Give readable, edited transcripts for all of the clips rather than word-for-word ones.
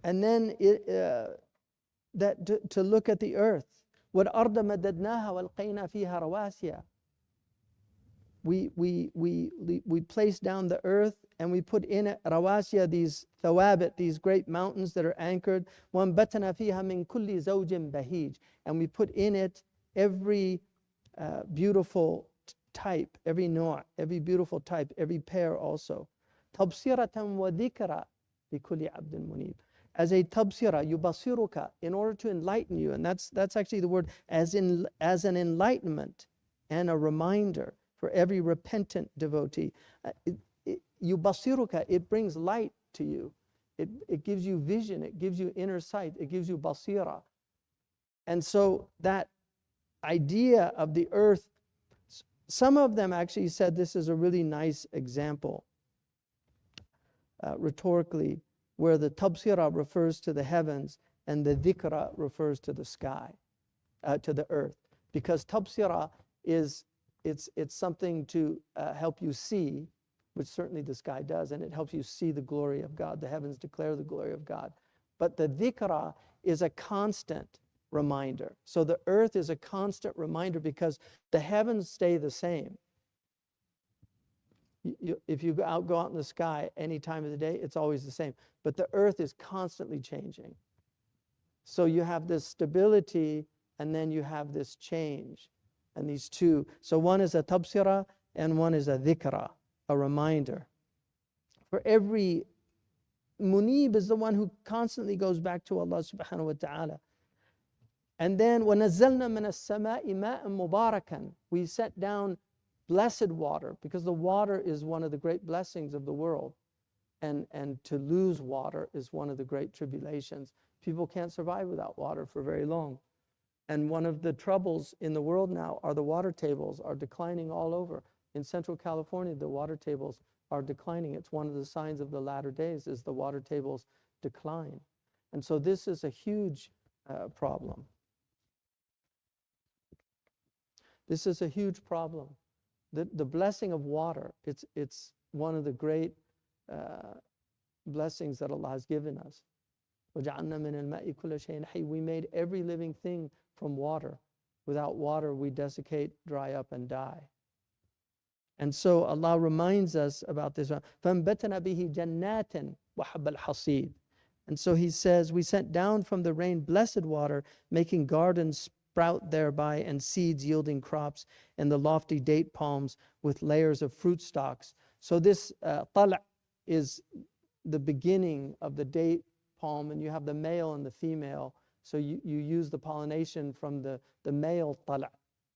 And then to look at the earth. وَالْأَرْضَ مَدَدْنَاهَا وَأَلْقَيْنَا فِيهَا رَوَاسِيَ. We place down the earth and we put in it rawasiya, these thawabit, these great mountains that are anchored. وَأَنْبَتْنَا فِيهَا مِنْ كُلِّ زَوْجٍ بَهِيجٍ. And we put in it every beautiful type, every no'a, every beautiful type, every pair also. تَبْصِرَةً وَذِكْرًا لِكُلِّ عَبْدٍ مُنِيبٍ. As a tabsira, yubasiruka, in order to enlighten you. And that's actually the word, as an enlightenment and a reminder for every repentant devotee. Yubasiruka, it brings light to you. It gives you vision, it gives you inner sight, it gives you basira. And so that idea of the earth, some of them actually said this is a really nice example, rhetorically, where the tabsira refers to the heavens and the dhikra refers to the sky, to the earth. Because tabsira it's something to help you see, which certainly the sky does, and it helps you see the glory of God. The heavens declare the glory of God. But the dhikra is a constant reminder. So the earth is a constant reminder because the heavens stay the same. If you go out in the sky any time of the day, it's always the same. But the earth is constantly changing. So you have this stability and then you have this change. And these two, so one is a tabsira and one is a dhikra, a reminder. For every munib is the one who constantly goes back to Allah subhanahu wa ta'ala. And then وَنَزَّلْنَا مِنَ السَّمَاءِ مَاءً مُبَارَكًا. We set down blessed water, because the water is one of the great blessings of the world. And to lose water is one of the great tribulations. People can't survive without water for very long. And one of the troubles in the world now are the water tables are declining all over. In Central California, the water tables are declining. It's one of the signs of the latter days is the water tables decline. And so this is a huge problem. This is a huge problem. The blessing of water, it's one of the great blessings that Allah has given us. وَجَعَلْنَا مِنَ الْمَاءِ كُلَّ شَيْءٍ حَيٍّ. We made every living thing from water. Without water, we desiccate, dry up, and die. And so Allah reminds us about this. فَانْبَتَنَا بِهِ جَنَّاتٍ وَحَبَّ الْحَصِيدِ. And so He says, we sent down from the rain blessed water, making gardens sprout thereby, and seeds yielding crops, and the lofty date palms with layers of fruit stalks. So this tal' is the beginning of the date palm, and you have the male and the female. So you use the pollination from the male tal'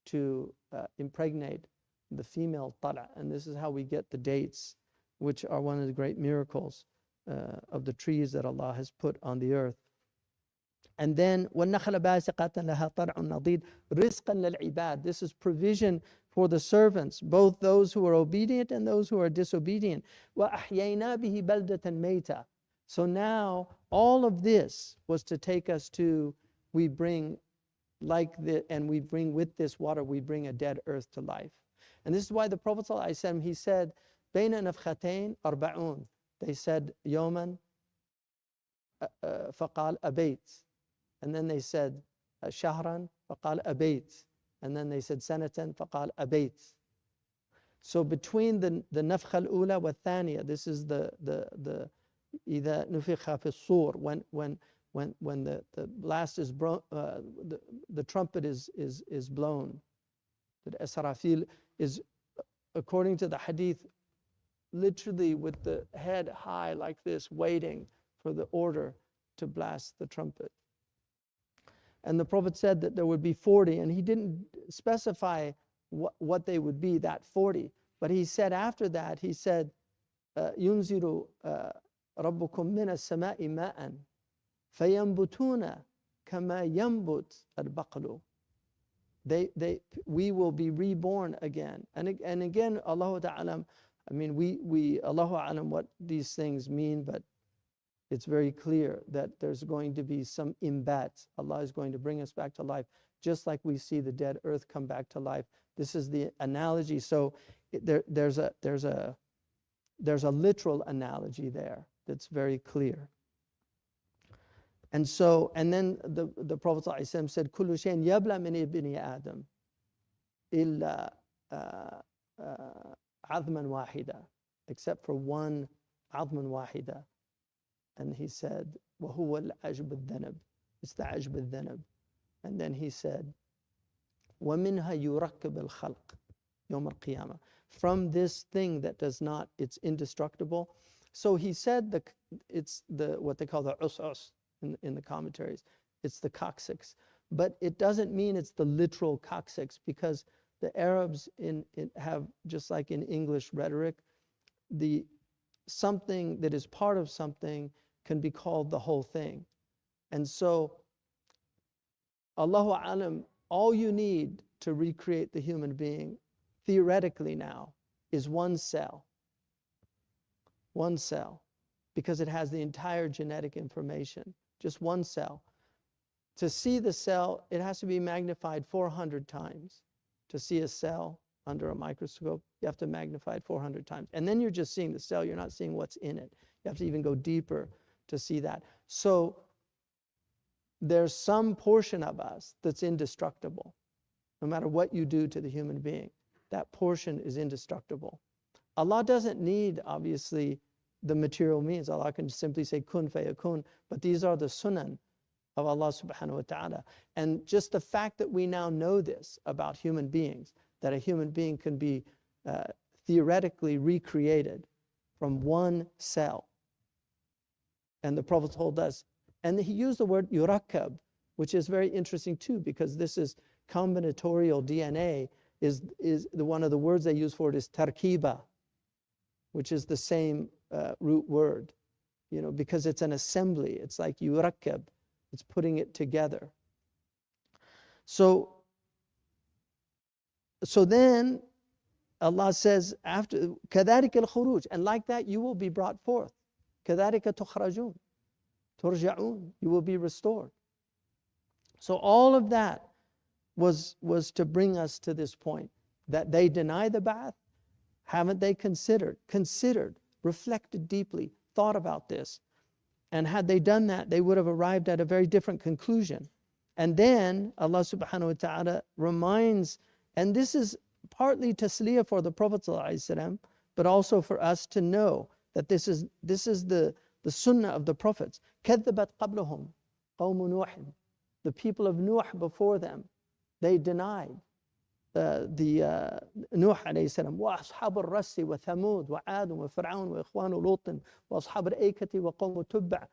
to impregnate the female tal'. And this is how we get the dates, which are one of the great miracles of the trees that Allah has put on the earth. And then وَالنَّخْلَ بَاسِقَةً لَهَا طَلْعٌ نَضِيدٌ رِزْقًا لِلْعِبَادِ. This is provision for the servants, both those who are obedient and those who are disobedient. وَأَحْيَيْنَا بِهِ بَلْدَةً مَيْتًا. So now all of this was to take us to, we bring and we bring with this water, we bring a dead earth to life. And this is why the Prophet ﷺ, he said, بَيْنَ نَفْخَتَيْن أَرْبَعُونَ. They said, يَوْمًا فَقَالَ أَبَيْتَ. And then they said, شهرا فقال أبيت. And then they said, سنة فقال أبيت. So between the نفخة الأولى والثانية, this is the إذا نفخ في الصور, when the blast is the trumpet is blown. That Asrafil is, according to the hadith, literally with the head high like this, waiting for the order to blast the trumpet. And the Prophet said that there would be 40, and he didn't specify what they would be, that 40. But he said after that, he said, يُنزِلُ رَبُّكُم مِّنَ السَّمَاءِ مَاءً فَيَنْبُتُونَ كَمَا يَنْبُتْ الْبَقْلُ. We will be reborn again. And again, Allahu Ta'ala, I mean, Allahu A'lam what these things mean, but it's very clear that there's going to be some imbat. Allah is going to bring us back to life, just like we see the dead earth come back to life. This is the analogy. So there's a literal analogy there that's very clear. And so, and then the Prophet ﷺ said, كل شيء يبلى من ابن آدم إلا عظما واحدا, except for one عظما واحدا. And he said, وهو العجب الذنب. It's the عجب الذنب. And then he said, ومنها يركب الخلق يوم القيامة. From this thing that does not, it's indestructible. So he said it's what they call the us in the commentaries. It's the coccyx. But it doesn't mean it's the literal coccyx, because the Arabs have, just like in English rhetoric, the something that is part of something can be called the whole thing. And so, Allahu Alam, all you need to recreate the human being, theoretically now, is one cell. One cell. Because it has the entire genetic information. Just one cell. To see the cell, it has to be magnified 400 times. To see a cell under a microscope, you have to magnify it 400 times. And then you're just seeing the cell, you're not seeing what's in it. You have to even go deeper to see that. So there's some portion of us that's indestructible. No matter what you do to the human being, that portion is indestructible. Allah doesn't need, obviously, the material means. Allah can simply say kun fayakun, but these are the sunan of Allah subhanahu wa ta'ala. And just the fact that we now know this about human beings, that a human being can be theoretically recreated from one cell. And the Prophet told us, and he used the word yurakkab, which is very interesting too, because this is combinatorial DNA, is one of the words they use for it is tarkiba, which is the same root word, because it's an assembly. It's like yurakkab, it's putting it together. So then Allah says, after كَذَلِكَ الْخُرُوجِ, and like that you will be brought forth. كَذَلِكَ تُخْرَجُونَ تُرْجَعُونَ, you will be restored. So all of that was to bring us to this point, that they deny the ba'ath. Haven't they considered, reflected deeply, thought about this? And had they done that, they would have arrived at a very different conclusion. And then Allah subhanahu wa ta'ala reminds, and this is partly tasliyah for the Prophet ﷺ, but also for us to know that this is the sunnah of the prophets. كَذَّبَتْ قَبْلُهُمْ قَوْمُ نُوحٍ, the people of Nuh before them, they denied Nuh alayhi salam, وَأَصْحَابُ الرَّسِّ وَثَمُودَ وَعَادٌ وَفِرْعَوْنَ وَإِخْوَانُ لُوطٍ وَأَصْحَابُ الْأَيْكَةِ وَقَوْمُ تُبَّعٍ